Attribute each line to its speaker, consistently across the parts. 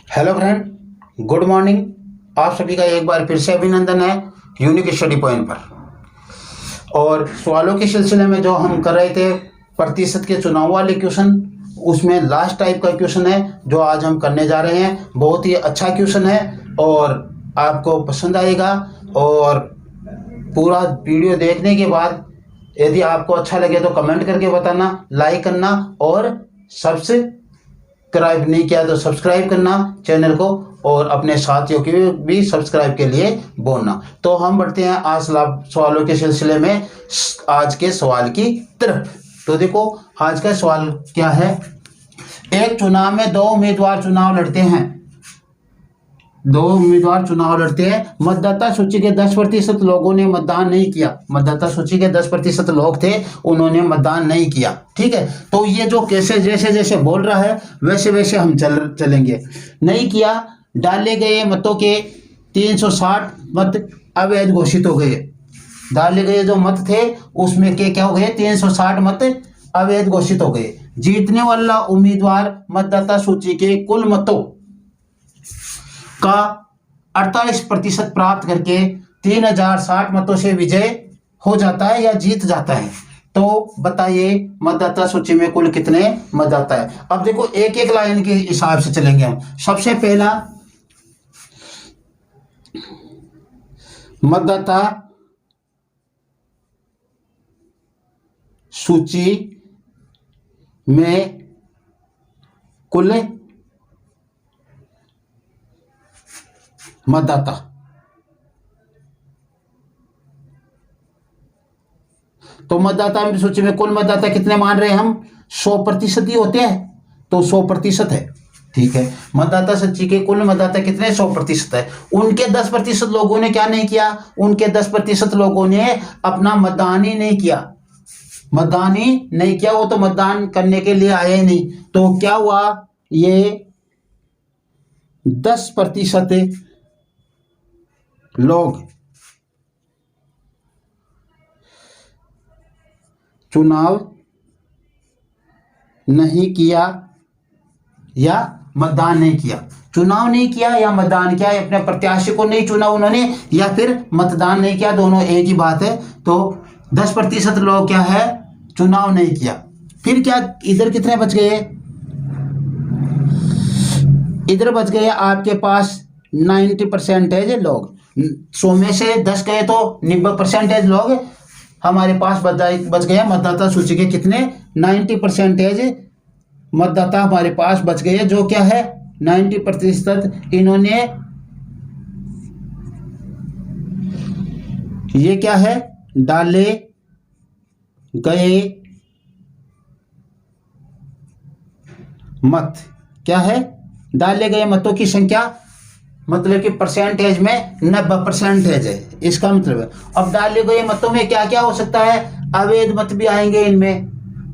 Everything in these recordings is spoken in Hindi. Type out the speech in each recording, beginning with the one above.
Speaker 1: Hello friend, good morning. आप सभी का एक बार फिर से अभिनंदन है यूनिक स्टडी पॉइंट पर। और सवालों के सिलसिले में जो हम कर रहे थे प्रतिशत के चुनाव वाले क्वेश्चन, उसमें लास्ट टाइप का क्वेश्चन है जो आज हम करने जा रहे हैं। बहुत ही अच्छा क्वेश्चन है और आपको पसंद आएगा। और पूरा वीडियो देखने के बाद यदि आपको अच्छा लगे तो कमेंट करके बताना, लाइक करना और सब्सक्राइब नहीं किया तो सब्सक्राइब करना चैनल को, और अपने साथियों की भी सब्सक्राइब के लिए बोलना। तो हम बढ़ते हैं आज सवालों के सिलसिले में आज के सवाल की तरफ। तो देखो आज का सवाल क्या है। एक चुनाव में दो उम्मीदवार चुनाव लड़ते हैं। मतदाता सूची के 10% लोगों ने मतदान नहीं किया। मतदाता सूची के 10% लोग थे, उन्होंने मतदान नहीं किया। ठीक है, तो ये जो कैसे जैसे जैसे बोल रहा है वैसे वैसे हम चलेंगे। नहीं किया, डाले गए मतों के 360 मत अवैध घोषित हो गए। डाले गए जो मत थे उसमें के क्या हो गए, 360 मत अवैध घोषित हो गए। जीतने वाला उम्मीदवार मतदाता सूची के कुल मतों का 48% प्राप्त करके 3060 मतों से विजय हो जाता है या जीत जाता है। तो बताइए मतदाता सूची में कुल कितने मतदाता है। अब देखो एक एक लाइन के हिसाब से चलेंगे हम। सबसे पहला, मतदाता सूची में कुल मतदाता, तो मतदाता सूची में कुल मतदाता कितने मान रहे हैं हम, 100% ही होते हैं, तो 100% है। ठीक है, मतदाता सूची के कुल मतदाता कितने, 100% है। उनके 10% लोगों ने क्या नहीं किया, उनके 10% लोगों ने अपना मतदान ही नहीं किया। मतदान ही नहीं किया, वो तो मतदान करने के लिए आए ही नहीं। तो क्या हुआ, ये 10% लोग चुनाव नहीं किया या मतदान नहीं किया। चुनाव नहीं किया या मतदान किया, अपने प्रत्याशी को नहीं चुना उन्होंने या फिर मतदान नहीं किया, दोनों एक ही बात है। तो 10% लोग क्या है, चुनाव नहीं किया। फिर क्या, इधर कितने बच गए, इधर बच गए आपके पास 90% लोग। 100 में से 10 गए तो 90% लोग हमारे पास बच गए। मतदाता सूची के कितने, 90% मतदाता हमारे पास बच गए, जो क्या है 90%। इन्होंने ये क्या है, डाले गए मत क्या है, डाले गए मतों की संख्या, मतलब कि परसेंटेज में 90% है, इसका मतलब है। अब डाले गए मतों में क्या क्या हो सकता है, अवैध मत भी आएंगे, इनमें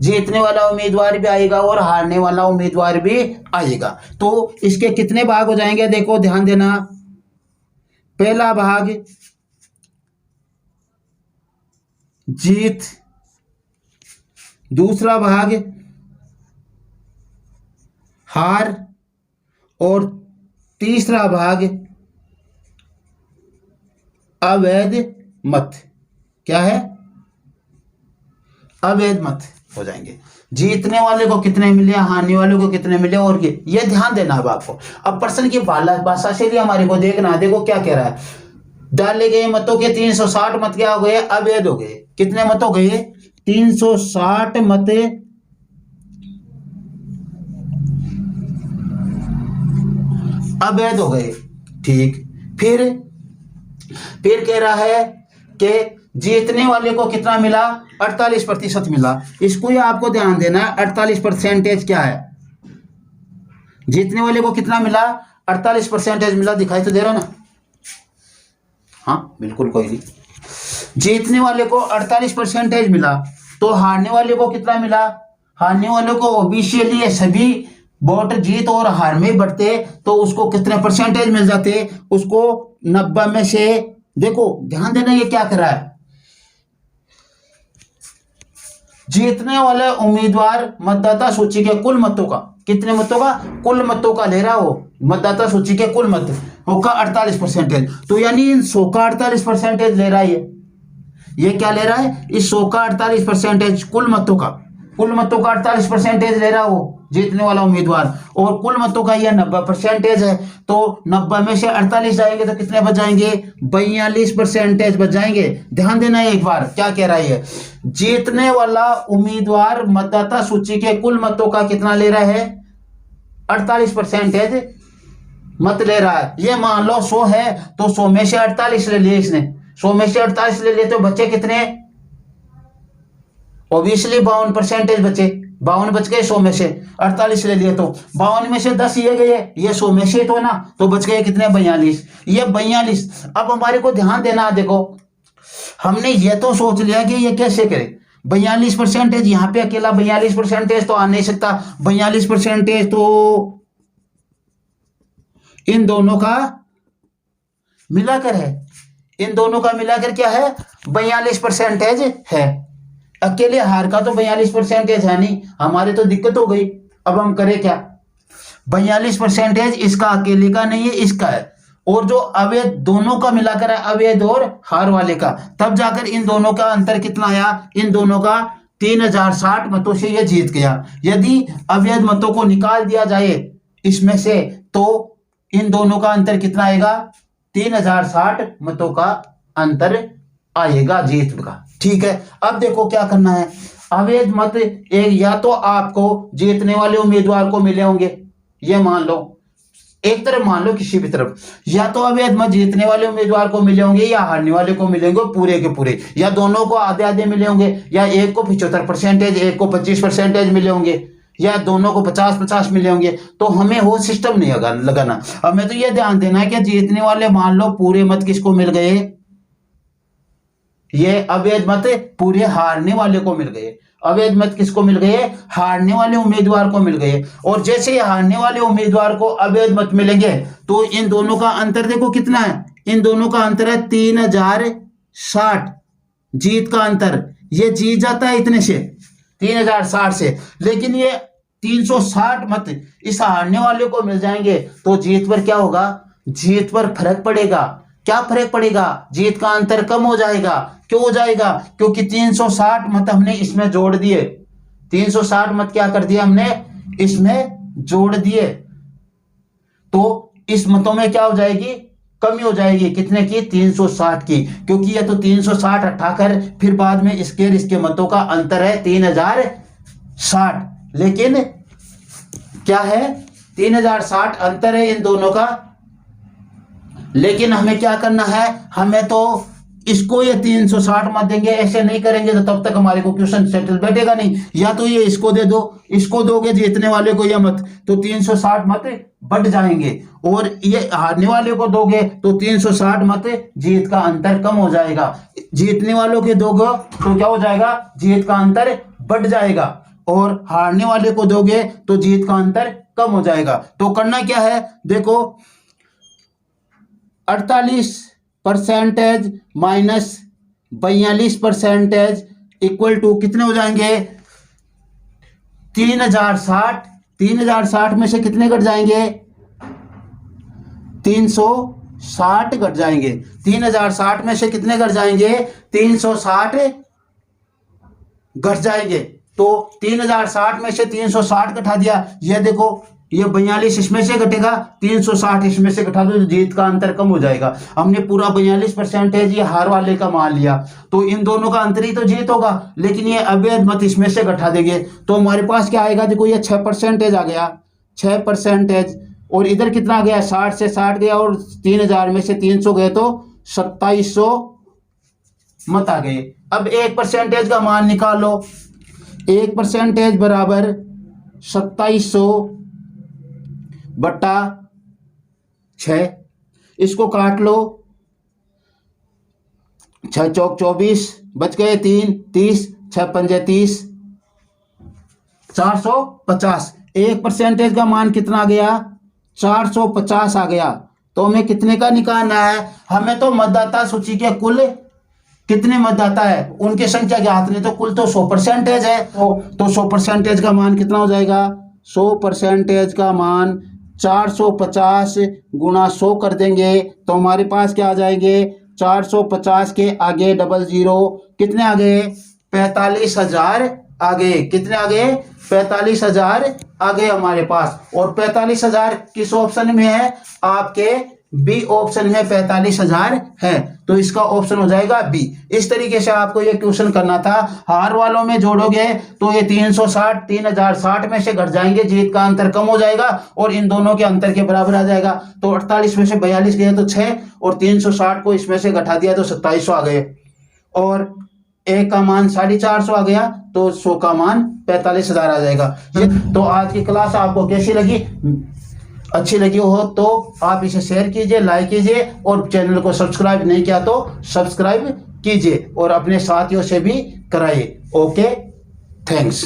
Speaker 1: जीतने वाला उम्मीदवार भी आएगा और हारने वाला उम्मीदवार भी आएगा। तो इसके कितने भाग हो जाएंगे, देखो ध्यान देना। पहला भाग जीत, दूसरा भाग हार, और तीसरा भाग अवैध मत। क्या है, अवैध मत हो जाएंगे। जीतने वाले को कितने मिले, हारने वाले को कितने मिले, और ये ध्यान देना है आपको। अब प्रश्न की भाषा शैली हमारे को देखना, देखो क्या कह रहा है। डाले गए मतों के 360 मत क्या हो गए, अवैध हो गए। कितने मत हो गए, 360 मत अवैध हो गए। ठीक, फिर कह रहा है कि जीतने वाले को कितना मिला, 48% मिला। इसको ही आपको ध्यान देना है, 48% क्या है, जीतने वाले को कितना मिला, 48% मिला। दिखाई तो दे रहा ना, हाँ बिल्कुल, कोई नहीं। जीतने वाले को 48% मिला। तो हारने वाले को कितना मिला, हारने वाले को ऑब्वियसली सभी वोट जीत और हार में बढ़ते, तो उसको कितने परसेंटेज मिल जाते, उसको 90 में से, देखो ध्यान देना ये क्या कर रहा है, जीतने वाले उम्मीदवार मतदाता सूची के कुल मतों का, कितने मतों का, कुल मतों का ले रहा हो, मतदाता सूची के कुल मत होगा 48%। तो यानी इन 100 का 48% ले रहा है, ये क्या ले रहा है, इस 100 का 48% कुल मतों का, कुल मतों का 48% ले रहा हो जीतने वाला उम्मीदवार, और कुल मतों का यह 90% है। तो 90 में से 48 जाएंगे तो कितने बच जाएंगे, 42% बच जाएंगे। ध्यान देना एक बार क्या कह रहा है, जीतने वाला उम्मीदवार मतदाता सूची के कुल मतों का कितना ले रहा है, 48% मत ले रहा है। ये मान लो 100 है तो 100 में से 48 ले लिए इसने, 100 में से 48 ले लिए तो बच्चे कितने, ऑब्वियसली 52% बचे, 52 बच गए, 100 में से 48 ले लिए तो 52 में से 10 ये गए, ये 100 में से तो ना, तो बच गए कितने, 42, ये 42। अब हमारे को ध्यान देना, देखो हमने ये तो सोच लिया कि ये कैसे करे, 42% यहाँ पे अकेला 42% तो आ नहीं सकता, 42% तो इन दोनों का मिलाकर है, इन दोनों का मिलाकर क्या है, 42% है। अकेले हार का तो 42% है नहीं, हमारे तो दिक्कत हो गई। अब हम करें क्या, 42% इसका अकेले का नहीं है, इसका है, और जो अवैध दोनों का मिलाकर है, अवैध और हार वाले का, तब जाकर इन दोनों का अंतर कितना आया, इन दोनों का 3060 मतों से ये जीत गया। यदि अवैध मतों को निकाल दिया जाए इसमें से तो इन दोनों का अंतर कितना आएगा, 3060 मतों का अंतर आएगा जीत का। ठीक है, अब देखो क्या करना है, अवैध मत एक या तो आपको जीतने वाले उम्मीदवार को मिले होंगे, ये मान लो एक तरफ, मान लो किसी भी तरफ, या तो अवैध मत जीतने वाले उम्मीदवार को मिले होंगे या हारने वाले को मिले होंगे पूरे के पूरे, या दोनों को आधे आधे मिले होंगे, या एक को 75%, एक को 25% मिले होंगे, या दोनों को 50-50 मिले होंगे। तो हमें वो सिस्टम नहीं लगाना, हमें तो ये ध्यान देना है कि जीतने वाले मान लो पूरे मत किसको मिल गए, ये अवैध मत पूरे हारने वाले को मिल गए, अवैध मत किसको मिल गए, हारने वाले उम्मीदवार को मिल गए। और जैसे ही हारने वाले उम्मीदवार को अवैध मत मिलेंगे तो इन दोनों का अंतर देखो कितना है, इन दोनों का अंतर है 3060 जीत का अंतर, ये जीत जाता है इतने से 3060 से, लेकिन ये 360 मत इस हारने वाले को मिल जाएंगे तो जीत पर क्या होगा, जीत पर फर्क पड़ेगा। क्या फर्क पड़ेगा, जीत का अंतर कम हो जाएगा। क्यों हो जाएगा, क्योंकि 360 मत हमने इसमें जोड़ दिए, 360 मत क्या कर दिया हमने इसमें जोड़ दिए, तो इस मतों में क्या हो जाएगी, कमी हो जाएगी, कितने की, 360 की, क्योंकि ये तो 360 हटाकर फिर बाद में इसके मतों का अंतर है 3060, लेकिन क्या है 3060 अंतर है इन दोनों का। लेकिन हमें क्या करना है, हमें तो इसको ये 360 मत देंगे, ऐसे नहीं करेंगे तो तब तक हमारे को क्वेश्चन सेटल बैठेगा नहीं। या तो ये इसको दे दो, इसको दोगे जीतने वाले को ये मत तो 360 मत बढ़ जाएंगे, और ये हारने वाले को दोगे तो 360 मत जीत का अंतर कम हो जाएगा। जीतने वालों के दोगे तो क्या हो जाएगा, जीत का अंतर बढ़ जाएगा, और हारने वाले को दोगे तो जीत का अंतर कम हो जाएगा। तो करना क्या है, देखो 48% माइनस 42% इक्वल टू कितने हो जाएंगे, 3060, 3060 में से कितने घट जाएंगे, 360 घट जाएंगे, 3060 में से कितने घट जाएंगे, 360 घट जाएंगे। तो 3060 में से 360 घटा दिया, यह देखो ये 42 इसमें से घटेगा, 360 इसमें से घटा दो तो जीत का अंतर कम हो जाएगा। हमने पूरा 42% ये हार वाले का मान लिया, तो इन दोनों का अंतर ही तो जीत होगा, लेकिन ये अवैध मत इसमें से घटा देंगे तो हमारे पास क्या आएगा, देखो ये 6% आ गया, 6%, और इधर कितना आ गया, 60 से 60 गया, और 3000 में से 300 गए तो 2700 मत आ गए। अब 1% का मान निकालो, 1% बराबर 2700 बट्टा 6, इसको काट लो, 6 चौक 24 बच गए 3, 30, 6 पंजे 30, 450। 1% का मान कितना आ गया, 450 आ गया। तो हमें कितने का निकालना है, हमें तो मतदाता सूची के कुल कितने मतदाता है उनकी संख्या ज्ञात नहीं, तो कुल तो 100% है। तो 100% का मान कितना हो जाएगा, 100% का मान 450 गुणा 100 कर देंगे तो हमारे पास क्या आ जाएंगे, 450 के आगे 00 कितने आ गए, 45,000 आ गए। कितने आ गए, 45,000 आ गए हमारे पास। और 45,000 किस ऑप्शन में है, आपके बी ऑप्शन में 45,000 है, तो इसका ऑप्शन हो जाएगा बी। इस तरीके से आपको ये क्वेश्चन करना था। हार वालों में जोड़ोगे तो ये 360 3060 में से घट जाएंगे, जीत का अंतर कम हो जाएगा और इन दोनों के अंतर के बराबर आ जाएगा। तो 48 में से 42 गए तो 6 और 360 को इसमें से घटा दिया तो 2700 आ गए और एक का मान 450 आ गया तो 100 का मान 45,000 आ जाएगा। ये तो आज की क्लास आपको कैसी लगी, अच्छी लगी हो तो आप इसे शेयर कीजिए, लाइक कीजिए और चैनल को सब्सक्राइब नहीं किया तो सब्सक्राइब कीजिए और अपने साथियों से भी कराइए। Okay, thanks.